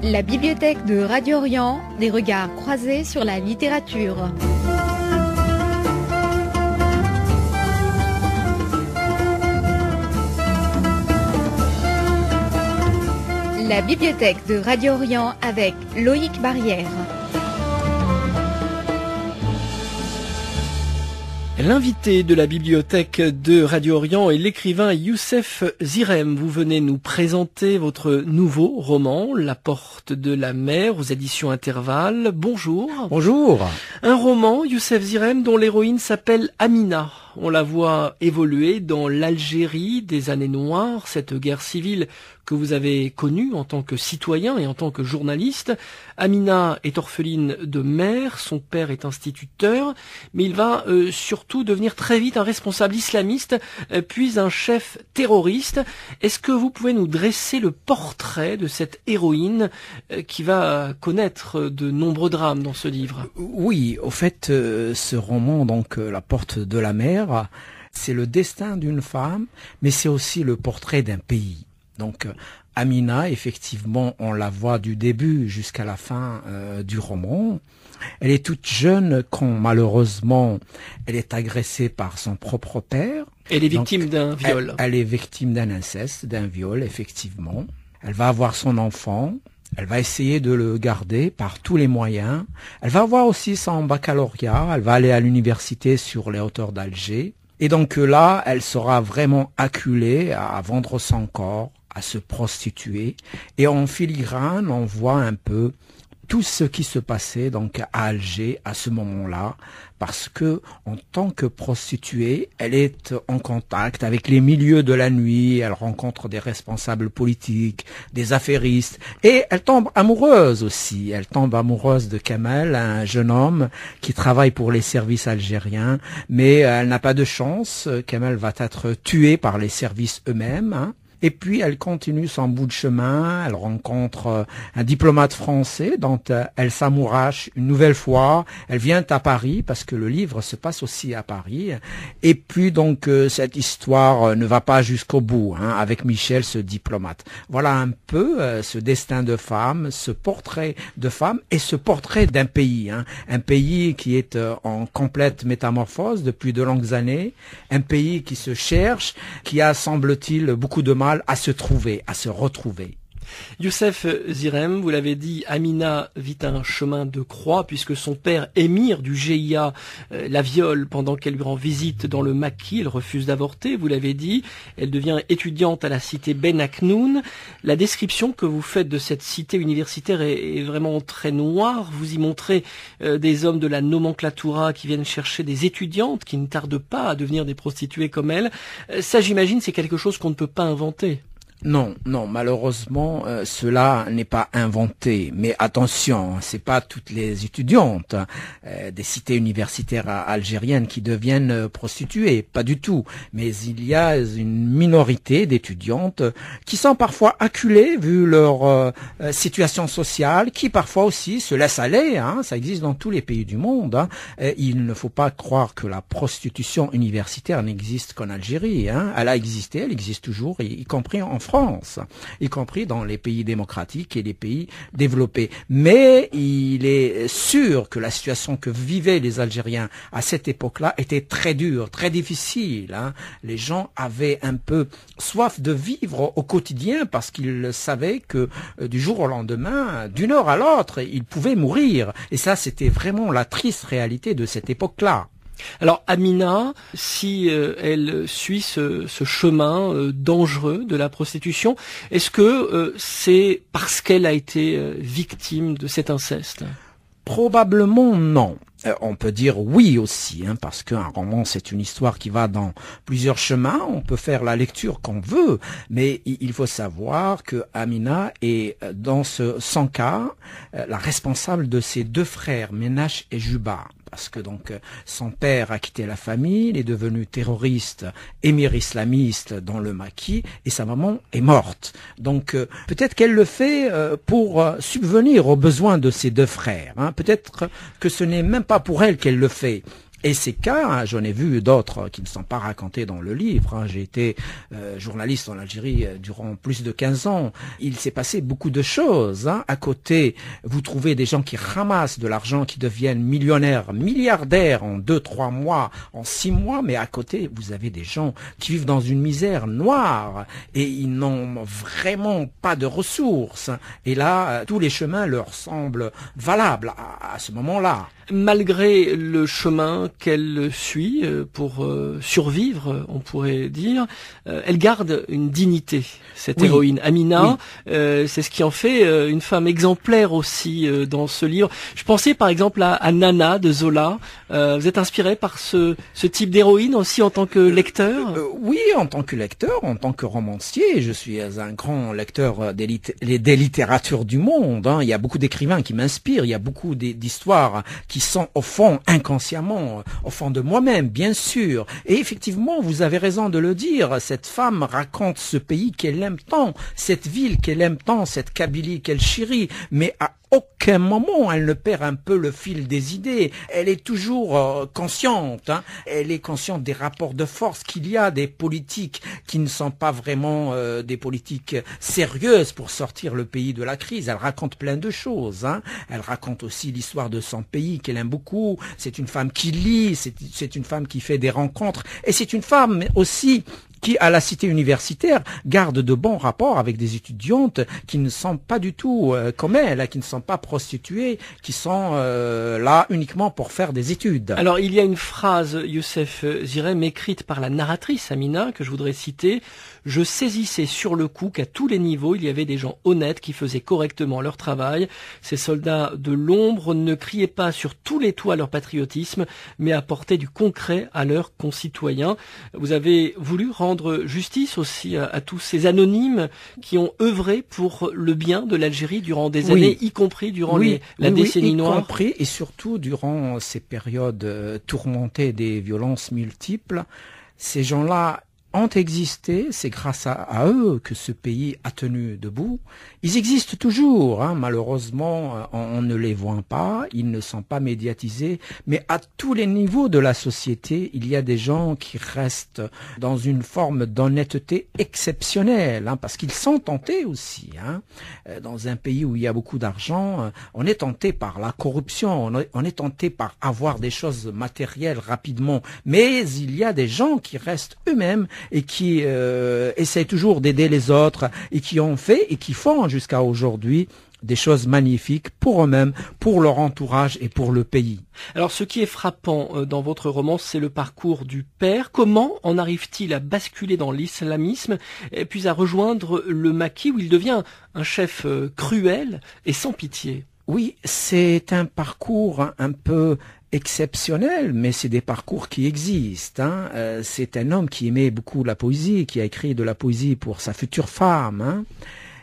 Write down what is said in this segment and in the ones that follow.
La bibliothèque de Radio Orient, des regards croisés sur la littérature. La bibliothèque de Radio Orient avec Loïc Barrière. L'invité de la bibliothèque de Radio Orient est l'écrivain Youssef Zirem. Vous venez nous présenter votre nouveau roman, La Porte de la Mer, aux éditions Intervalle. Bonjour. Bonjour. Un roman, Youssef Zirem, dont l'héroïne s'appelle Amina. On la voit évoluer dans l'Algérie des années noires, cette guerre civile que vous avez connue en tant que citoyen et en tant que journaliste. Amina est orpheline de mère, son père est instituteur, mais il va surtout devenir très vite un responsable islamiste, puis un chef terroriste. Est-ce que vous pouvez nous dresser le portrait de cette héroïne qui va connaître de nombreux drames dans ce livre? Oui, au fait, ce roman, donc La Porte de la Mer, c'est le destin d'une femme, mais c'est aussi le portrait d'un pays. Donc Amina, effectivement, on la voit du début jusqu'à la fin du roman. Elle est toute jeune quand malheureusement elle est agressée par son propre père. Elle est victime d'un viol. Elle est victime d'un inceste, d'un viol, effectivement. Elle va avoir son enfant. Elle va essayer de le garder par tous les moyens. Elle va avoir aussi son baccalauréat. Elle va aller à l'université sur les hauteurs d'Alger. Et donc là, elle sera vraiment acculée à vendre son corps, à se prostituer. Et en filigrane, on voit un peu tout ce qui se passait donc à Alger à ce moment-là, parce que en tant que prostituée, elle est en contact avec les milieux de la nuit, elle rencontre des responsables politiques, des affairistes, et elle tombe amoureuse aussi. Elle tombe amoureuse de Kamel, un jeune homme qui travaille pour les services algériens, mais elle n'a pas de chance. Kamel va être tué par les services eux-mêmes, hein. Et puis elle continue son bout de chemin, elle rencontre un diplomate français dont elle s'amourache une nouvelle fois, elle vient à Paris parce que le livre se passe aussi à Paris. Et puis donc cette histoire ne va pas jusqu'au bout, hein, avec Michel, ce diplomate. Voilà un peu ce destin de femme, ce portrait de femme et ce portrait d'un pays, hein, un pays qui est en complète métamorphose depuis de longues années, un pays qui se cherche, qui a, semble-t-il, beaucoup de mal à se trouver, à se retrouver. Youssef Zirem, vous l'avez dit, Amina vit un chemin de croix puisque son père, émir du GIA, la viole pendant qu'elle lui rend visite dans le Maquis. Elle refuse d'avorter, vous l'avez dit. Elle devient étudiante à la cité Ben Aknoun. La description que vous faites de cette cité universitaire est vraiment très noire. Vous y montrez des hommes de la nomenclatura qui viennent chercher des étudiantes qui ne tardent pas à devenir des prostituées comme elle. Ça, j'imagine, c'est quelque chose qu'on ne peut pas inventer. Non, malheureusement, cela n'est pas inventé. Mais attention, c'est pas toutes les étudiantes des cités universitaires algériennes qui deviennent prostituées, pas du tout. Mais il y a une minorité d'étudiantes qui sont parfois acculées vu leur situation sociale, qui parfois aussi se laissent aller. Hein, ça existe dans tous les pays du monde. Hein. Il ne faut pas croire que la prostitution universitaire n'existe qu'en Algérie. Hein. Elle a existé, elle existe toujours, y compris en France, y compris dans les pays démocratiques et les pays développés. Mais il est sûr que la situation que vivaient les Algériens à cette époque-là était très dure, très difficile. Hein. Les gens avaient un peu soif de vivre au quotidien parce qu'ils savaient que du jour au lendemain, d'une heure à l'autre, ils pouvaient mourir. Et ça, c'était vraiment la triste réalité de cette époque-là. Alors Amina, si elle suit ce chemin dangereux de la prostitution, est-ce que c'est parce qu'elle a été victime de cet inceste ? Probablement non. On peut dire oui aussi, hein, parce qu'un roman, c'est une histoire qui va dans plusieurs chemins. On peut faire la lecture qu'on veut, mais il faut savoir que Amina est, dans son cas, la responsable de ses deux frères, Ménache et Juba. Parce que donc son père a quitté la famille, il est devenu terroriste, émir islamiste dans le Maquis, et sa maman est morte. Donc peut-être qu'elle le fait pour subvenir aux besoins de ses deux frères. Hein. Peut-être que ce n'est même pas pour elle qu'elle le fait. Et ces cas, j'en ai vu d'autres qui ne sont pas racontés dans le livre. J'ai été journaliste en Algérie durant plus de 15 ans. Il s'est passé beaucoup de choses. À côté, vous trouvez des gens qui ramassent de l'argent, qui deviennent millionnaires, milliardaires en 2-3 mois, en 6 mois. Mais à côté, vous avez des gens qui vivent dans une misère noire et ils n'ont vraiment pas de ressources. Et là, tous les chemins leur semblent valables à ce moment-là. Malgré le chemin qu'elle suit pour survivre, on pourrait dire, elle garde une dignité, cette héroïne Amina. Oui. C'est ce qui en fait une femme exemplaire aussi dans ce livre. Je pensais par exemple à Nana de Zola. Vous êtes inspiré par ce type d'héroïne aussi en tant que lecteur? Oui, en tant que lecteur, en tant que romancier. Je suis un grand lecteur des littératures du monde. Il y a beaucoup d'écrivains qui m'inspirent. Il y a beaucoup d'histoires qui sont au fond inconsciemment, au fond de moi-même, bien sûr. Et effectivement, vous avez raison de le dire, cette femme raconte ce pays qu'elle aime tant, cette ville qu'elle aime tant, cette Kabylie qu'elle chérit, mais à aucun moment elle ne perd un peu le fil des idées. Elle est toujours consciente, elle est consciente des rapports de force, qu'il y a des politiques qui ne sont pas vraiment des politiques sérieuses pour sortir le pays de la crise. Elle raconte plein de choses. Elle raconte aussi l'histoire de son pays qu'elle aime beaucoup. C'est une femme qui lit, c'est une femme qui fait des rencontres, et c'est une femme aussi qui, à la cité universitaire, garde de bons rapports avec des étudiantes qui ne sont pas du tout comme elle, qui ne sont pas prostituées, qui sont là uniquement pour faire des études. Alors, il y a une phrase, Youssef Zirem, écrite par la narratrice Amina, que je voudrais citer. « Je saisissais sur le coup qu'à tous les niveaux, il y avait des gens honnêtes qui faisaient correctement leur travail. Ces soldats de l'ombre ne criaient pas sur tous les toits leur patriotisme, mais apportaient du concret à leurs concitoyens. » Vous avez voulu rendre justice aussi à tous ces anonymes qui ont œuvré pour le bien de l'Algérie durant des années, y compris durant la décennie noire. Y compris et surtout durant ces périodes tourmentées des violences multiples. Ces gens-là ont existé, c'est grâce à eux que ce pays a tenu debout. Ils existent toujours, malheureusement, on ne les voit pas, ils ne sont pas médiatisés, mais à tous les niveaux de la société, il y a des gens qui restent dans une forme d'honnêteté exceptionnelle, parce qu'ils sont tentés aussi. Dans un pays où il y a beaucoup d'argent, on est tenté par la corruption, on est tenté par avoir des choses matérielles rapidement, mais il y a des gens qui restent eux-mêmes et qui essayent toujours d'aider les autres et qui ont fait et qui font jusqu'à aujourd'hui des choses magnifiques pour eux-mêmes, pour leur entourage et pour le pays. Alors ce qui est frappant dans votre roman, c'est le parcours du père. Comment en arrive-t-il à basculer dans l'islamisme et puis à rejoindre le maquis où il devient un chef cruel et sans pitié? Oui, c'est un parcours un peu exceptionnel, mais c'est des parcours qui existent. C'est un homme qui aimait beaucoup la poésie, qui a écrit de la poésie pour sa future femme.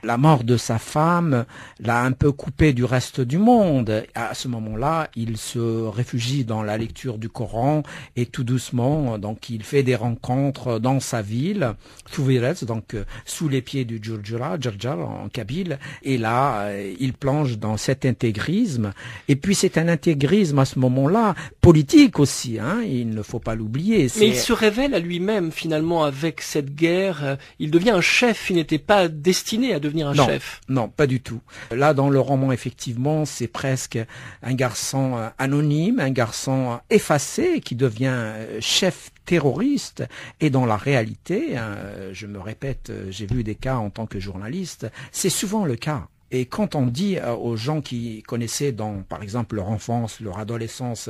La mort de sa femme l'a un peu coupé du reste du monde. À ce moment-là, il se réfugie dans la lecture du Coran et tout doucement, donc il fait des rencontres dans sa ville, Touvirez, donc sous les pieds du Djurdjara, en kabyle, et là, il plonge dans cet intégrisme. Et puis c'est un intégrisme à ce moment-là politique aussi, il ne faut pas l'oublier. Mais il se révèle à lui-même finalement avec cette guerre. Il devient un chef, il n'était pas destiné à devenir un chef. Non, pas du tout. Là, dans le roman, effectivement, c'est presque un garçon anonyme, un garçon effacé qui devient chef terroriste. Et dans la réalité, je me répète, j'ai vu des cas en tant que journaliste, c'est souvent le cas. Et quand on dit aux gens qui connaissaient dans, par exemple, leur enfance, leur adolescence,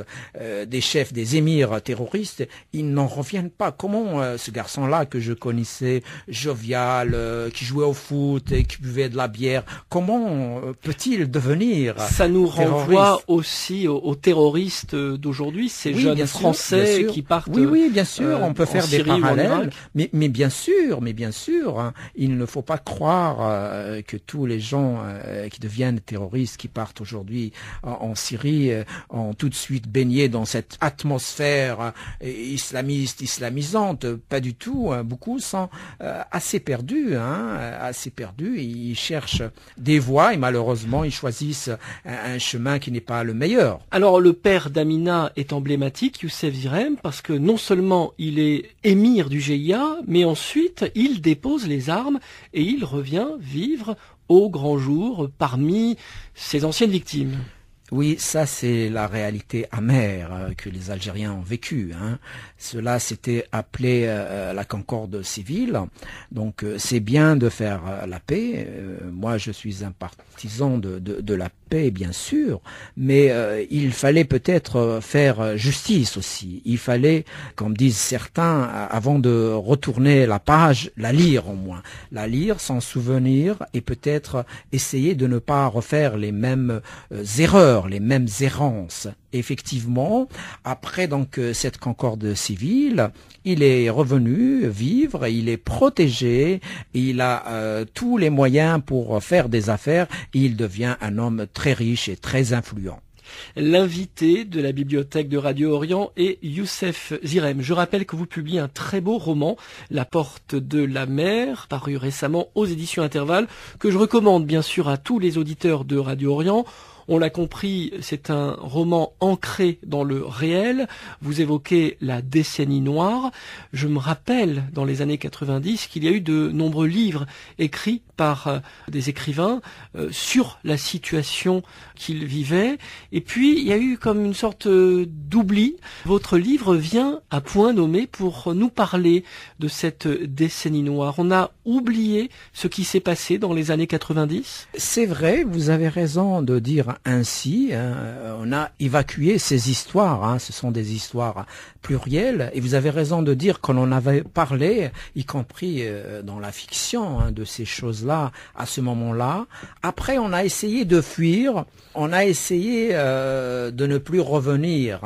des chefs, des émirs terroristes, ils n'en reviennent pas. Comment ce garçon-là que je connaissais, jovial, qui jouait au foot et qui buvait de la bière, comment peut-il devenir Ça nous renvoie aussi aux terroristes d'aujourd'hui, ces jeunes Français qui partent. Oui, bien sûr, on peut faire des parallèles. Mais bien sûr, il ne faut pas croire que tous les gens qui deviennent terroristes, qui partent aujourd'hui en Syrie, ont tout de suite baigné dans cette atmosphère islamiste, islamisante. Pas du tout. Beaucoup sont assez perdus. Ils cherchent des voies et malheureusement, ils choisissent un chemin qui n'est pas le meilleur. Alors, le père d'Amina est emblématique, Youssef Zirem, parce que non seulement il est émir du GIA, mais ensuite il dépose les armes et il revient vivre au grand jour parmi ses anciennes victimes. Oui, ça c'est la réalité amère que les Algériens ont vécue. Cela s'était appelé la concorde civile. Donc c'est bien de faire la paix. Moi je suis un partisan de la paix bien sûr, mais il fallait peut-être faire justice aussi. Il fallait, comme disent certains, avant de retourner la page, la lire au moins. La lire, s'en souvenir et peut-être essayer de ne pas refaire les mêmes erreurs, les mêmes errances. Effectivement, après donc cette concorde civile, il est revenu vivre, il est protégé, il a tous les moyens pour faire des affaires et il devient un homme très riche et très influent. L'invité de la bibliothèque de Radio Orient est Youssef Zirem. Je rappelle que vous publiez un très beau roman, La Porte de la Mer, paru récemment aux éditions Intervalle, que je recommande bien sûr à tous les auditeurs de Radio Orient. On l'a compris, c'est un roman ancré dans le réel. Vous évoquez la décennie noire. Je me rappelle, dans les années 90, qu'il y a eu de nombreux livres écrits par des écrivains sur la situation qu'ils vivaient. Et puis, il y a eu comme une sorte d'oubli. Votre livre vient à point nommé pour nous parler de cette décennie noire. On a oublié ce qui s'est passé dans les années 90 ? C'est vrai, vous avez raison de dire ainsi. On a évacué ces histoires. Ce sont des histoires plurielles. Et vous avez raison de dire qu'on en avait parlé, y compris dans la fiction, de ces choses-là à ce moment-là. Après, on a essayé de fuir. On a essayé de ne plus revenir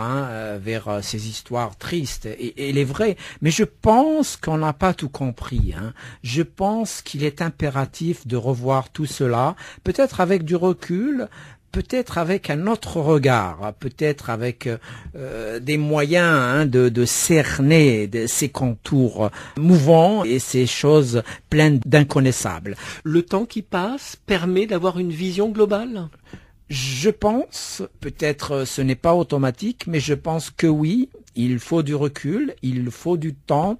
vers ces histoires tristes. Et il est vrai. Mais je pense qu'on n'a pas tout compris. Je pense qu'il est impératif de revoir tout cela, peut-être avec du recul, peut-être avec un autre regard, peut-être avec des moyens de cerner ces contours mouvants et ces choses pleines d'inconnaissables. Le temps qui passe permet d'avoir une vision globale ? Je pense, peut-être ce n'est pas automatique, mais je pense que oui, il faut du recul, il faut du temps,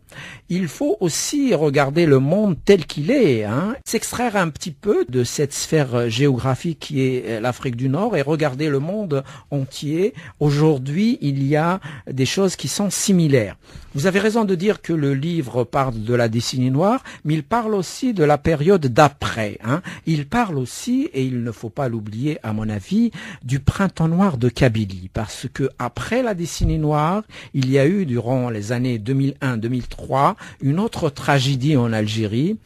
il faut aussi regarder le monde tel qu'il est, s'extraire un petit peu de cette sphère géographique qui est l'Afrique du Nord et regarder le monde entier. Aujourd'hui, il y a des choses qui sont similaires. Vous avez raison de dire que le livre parle de la décennie noire, mais il parle aussi de la période d'après. Il parle aussi, et il ne faut pas l'oublier à mon avis, du printemps noir de Kabylie, parce que après la décennie noire, il y a eu durant les années 2001-2003 une autre tragédie en Algérie.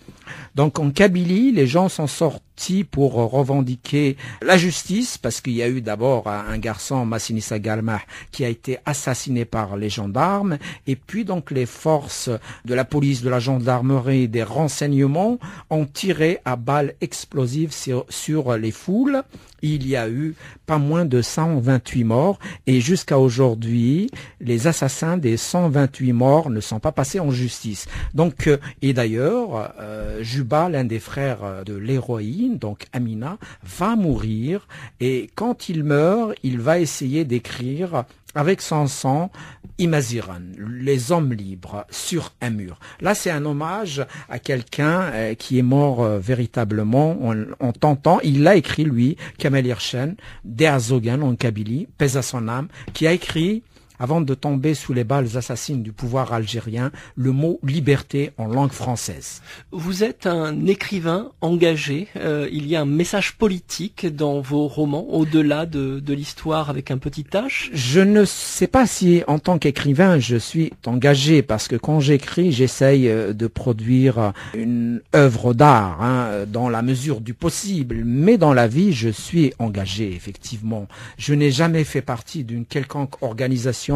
Donc en Kabylie, les gens sont sortis pour revendiquer la justice, parce qu'il y a eu d'abord un garçon, Massinissa Galmah, qui a été assassiné par les gendarmes, et puis donc les forces de la police, de la gendarmerie, des renseignements ont tiré à balles explosives sur les foules. Il y a eu pas moins de 128 morts, et jusqu'à aujourd'hui, les assassins des 128 morts ne sont pas passés en justice. Donc, et d'ailleurs, Juba, l'un des frères de l'héroïne, donc Amina, va mourir, et quand il meurt, il va essayer d'écrire avec son sang Imaziran, les hommes libres, sur un mur. Là, c'est un hommage à quelqu'un qui est mort véritablement en tentant. Il l'a écrit, lui, Kamel Hirchen, d'Erzogan en Kabylie, paix à son âme, qui a écrit, avant de tomber sous les balles assassines du pouvoir algérien, le mot liberté en langue française. Vous êtes un écrivain engagé. Il y a un message politique dans vos romans, au-delà de l'histoire avec un petit H. Je ne sais pas si, en tant qu'écrivain, je suis engagé, parce que quand j'écris, j'essaye de produire une œuvre d'art, dans la mesure du possible. Mais dans la vie, je suis engagé, effectivement. Je n'ai jamais fait partie d'une quelconque organisation,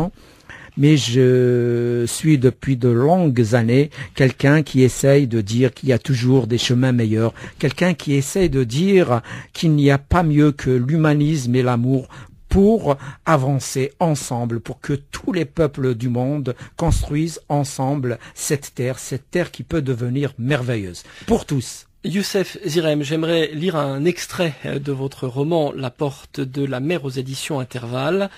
mais je suis depuis de longues années quelqu'un qui essaye de dire qu'il y a toujours des chemins meilleurs, quelqu'un qui essaye de dire qu'il n'y a pas mieux que l'humanisme et l'amour pour avancer ensemble, pour que tous les peuples du monde construisent ensemble cette terre qui peut devenir merveilleuse pour tous. Youssef Zirem, j'aimerais lire un extrait de votre roman La Porte de la Mer aux éditions Intervalle.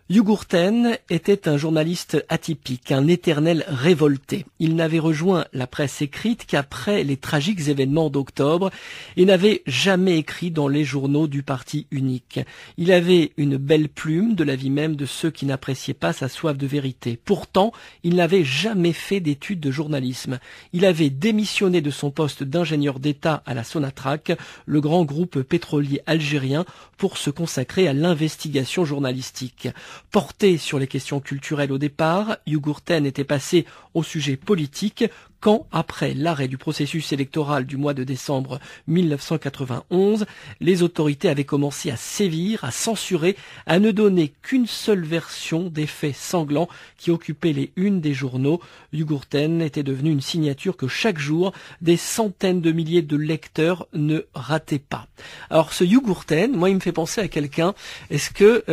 Yugurten était un journaliste atypique, un éternel révolté. Il n'avait rejoint la presse écrite qu'après les tragiques événements d'octobre et n'avait jamais écrit dans les journaux du parti unique. Il avait une belle plume de l'avis même de ceux qui n'appréciaient pas sa soif de vérité. Pourtant, il n'avait jamais fait d'études de journalisme. Il avait démissionné de son poste d'ingénieur d'État à la Sonatrach, le grand groupe pétrolier algérien, pour se consacrer à l'investigation journalistique. Porté sur les questions culturelles au départ, Yugurten était passé au sujet politique quand, après l'arrêt du processus électoral du mois de décembre 1991, les autorités avaient commencé à sévir, à censurer, à ne donner qu'une seule version des faits sanglants qui occupaient les unes des journaux. Yugurten était devenu une signature que chaque jour, des centaines de milliers de lecteurs ne rataient pas. Alors ce Yugurten, moi il me fait penser à quelqu'un. Est-ce que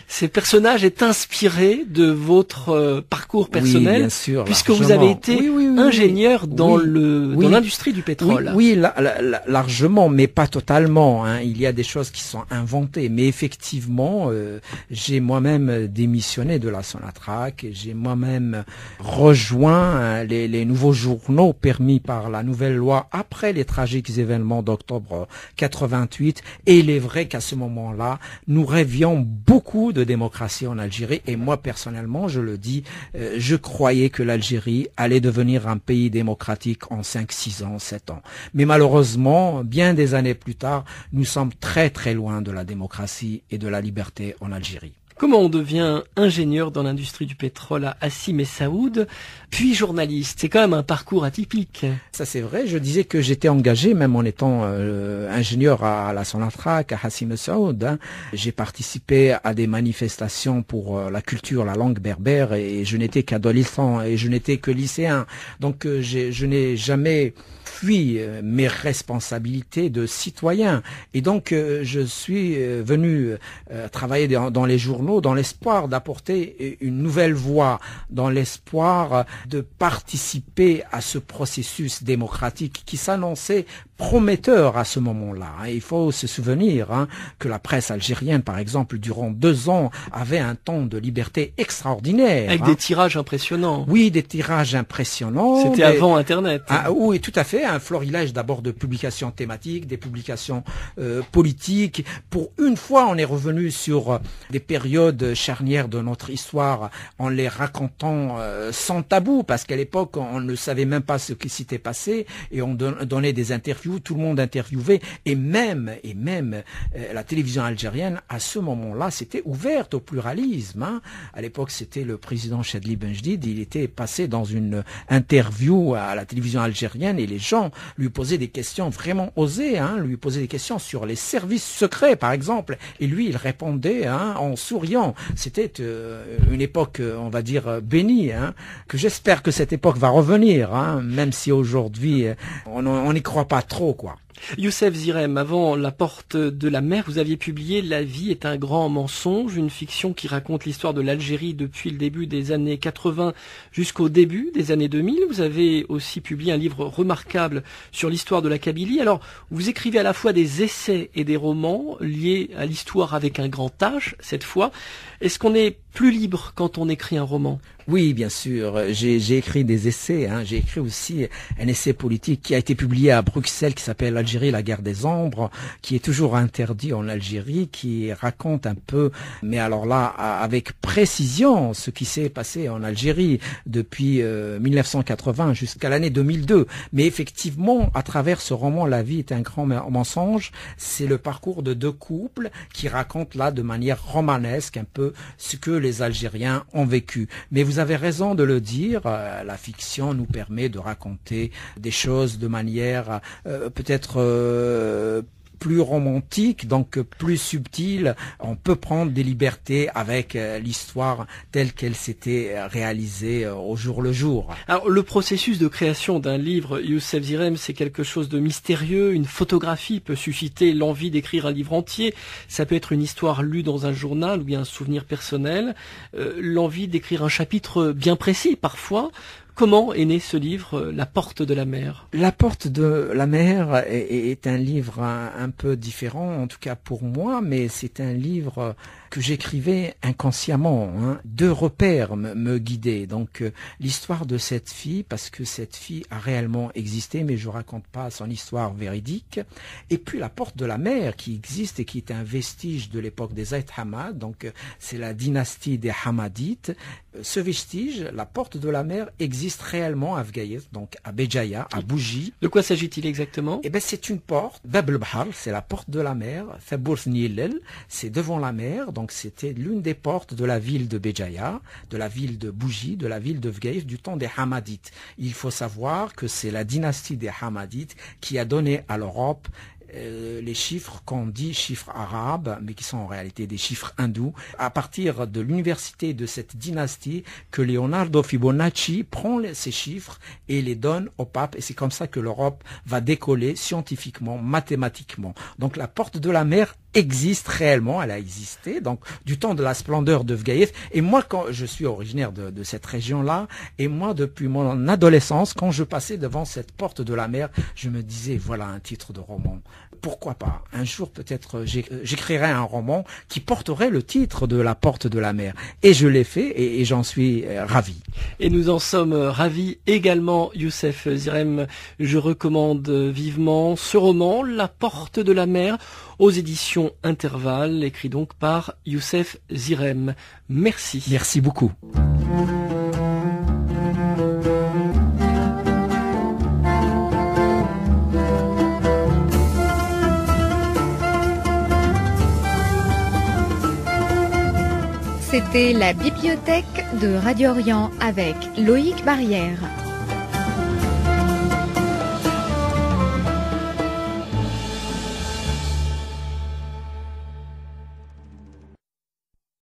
ces personnages est inspiré de votre parcours personnel? Oui, bien sûr, puisque vous avez été ingénieur dans l'industrie du pétrole. Oui, largement, mais pas totalement. Hein. Il y a des choses qui sont inventées, mais effectivement, j'ai moi-même démissionné de la Sonatrach, j'ai moi-même rejoint les nouveaux journaux permis par la nouvelle loi après les tragiques événements d'octobre 88. Et il est vrai qu'à ce moment-là, nous rêvions beaucoup de démocratie en Algérie. Et moi, personnellement, je le dis, je croyais que l'Algérie allait devenir un pays démocratique en 5, 6 ans, 7 ans. Mais malheureusement, bien des années plus tard, nous sommes très très loin de la démocratie et de la liberté en Algérie. Comment on devient ingénieur dans l'industrie du pétrole à Hassi Messaoud, puis journaliste? C'est quand même un parcours atypique. Ça c'est vrai, je disais que j'étais engagé même en étant ingénieur à la Sonatrach, à Hassi Messaoud. Hein. J'ai participé à des manifestations pour la culture, la langue berbère, et je n'étais qu'adolescent et je n'étais que lycéen. Donc je n'ai jamais fui mes responsabilités de citoyen. Et donc je suis venu travailler dans les journaux dans l'espoir d'apporter une nouvelle voix, dans l'espoir de participer à ce processus démocratique qui s'annonçait prometteur à ce moment-là. Il faut se souvenir que la presse algérienne, par exemple, durant 2 ans, avait un temps de liberté extraordinaire. Avec des tirages impressionnants. Oui, des tirages impressionnants. C'était avant Internet. Oui, tout à fait. Un florilège d'abord de publications thématiques, des publications politiques. Pour une fois, on est revenu sur des périodes charnières de notre histoire en les racontant sans tabou, parce qu'à l'époque, on ne savait même pas ce qui s'était passé et on donnait des interviews. Tout le monde interviewait et même la télévision algérienne à ce moment-là c'était ouverte au pluralisme. Hein. À l'époque c'était le président Chadli Benjedid, il était passé dans une interview à la télévision algérienne et les gens lui posaient des questions vraiment osées, lui posaient des questions sur les services secrets par exemple et lui il répondait en souriant. C'était une époque on va dire bénie, que j'espère que cette époque va revenir, même si aujourd'hui on n'y croit pas trop, quoi. Youssef Zirem, avant La Porte de la Mer, vous aviez publié La vie est un grand mensonge, une fiction qui raconte l'histoire de l'Algérie depuis le début des années 80 jusqu'au début des années 2000. Vous avez aussi publié un livre remarquable sur l'histoire de la Kabylie. Alors, vous écrivez à la fois des essais et des romans liés à l'histoire avec un grand H, cette fois. Est-ce qu'on est plus libre quand on écrit un roman? Oui, bien sûr. J'ai écrit des essais. J'ai écrit aussi un essai politique qui a été publié à Bruxelles, qui s'appelle Algérie, la guerre des ombres, qui est toujours interdit en Algérie, qui raconte un peu, mais alors là, avec précision, ce qui s'est passé en Algérie depuis 1980 jusqu'à l'année 2002. Mais effectivement, à travers ce roman, La vie est un grand mensonge, c'est le parcours de 2 couples qui racontent là de manière romanesque un peu ce que les Algériens ont vécu. Mais vous avez raison de le dire, la fiction nous permet de raconter des choses de manière peut-être plus romantique, donc plus subtil. On peut prendre des libertés avec l'histoire telle qu'elle s'était réalisée au jour le jour. Alors, le processus de création d'un livre, Youssef Zirem, c'est quelque chose de mystérieux. Une photographie peut susciter l'envie d'écrire un livre entier. Ça peut être une histoire lue dans un journal ou bien un souvenir personnel. L'envie d'écrire un chapitre bien précis, parfois. Comment est né ce livre, La Porte de la Mer? La Porte de la Mer est un livre un peu différent, en tout cas pour moi, mais c'est un livre que j'écrivais inconsciemment. Deux repères me guidaient. Donc l'histoire de cette fille, parce que cette fille a réellement existé, mais je raconte pas son histoire véridique. Et puis La Porte de la Mer qui existe et qui est un vestige de l'époque des Aït Hamad, donc c'est la dynastie des Hamadites. Ce vestige, La Porte de la Mer, existe réellement à Bgaïs, donc à Béjaïa, à Bougie. De quoi s'agit-il exactement? Eh ben, c'est une porte. Bab el-Bahar, c'est la porte de la mer. Thabourth Nilel, c'est devant la mer. Donc, c'était l'une des portes de la ville de Béjaïa, de la ville de Bougie, de la ville de Bgaïs, du temps des Hamadites. Il faut savoir que c'est la dynastie des Hamadites qui a donné à l'Europe les chiffres qu'on dit chiffres arabes, mais qui sont en réalité des chiffres hindous, à partir de l'université de cette dynastie que Leonardo Fibonacci prend ces chiffres et les donne au pape, et c'est comme ça que l'Europe va décoller scientifiquement, mathématiquement. Donc la porte de la mer existe réellement, elle a existé, donc du temps de la splendeur de Bgaïs. Et moi, quand je suis originaire de cette région-là, et moi, depuis mon adolescence, quand je passais devant cette porte de la mer, je me disais, voilà un titre de roman. Pourquoi pas? Un jour, peut-être, j'écrirai un roman qui porterait le titre de La Porte de la Mer. Et je l'ai fait, et j'en suis ravi. Et nous en sommes ravis également, Youssef Zirem. Je recommande vivement ce roman, La Porte de la Mer, aux éditions Intervalle, écrit donc par Youssef Zirem. Merci. Merci beaucoup. C'était la bibliothèque de Radio Orient avec Loïc Barrière.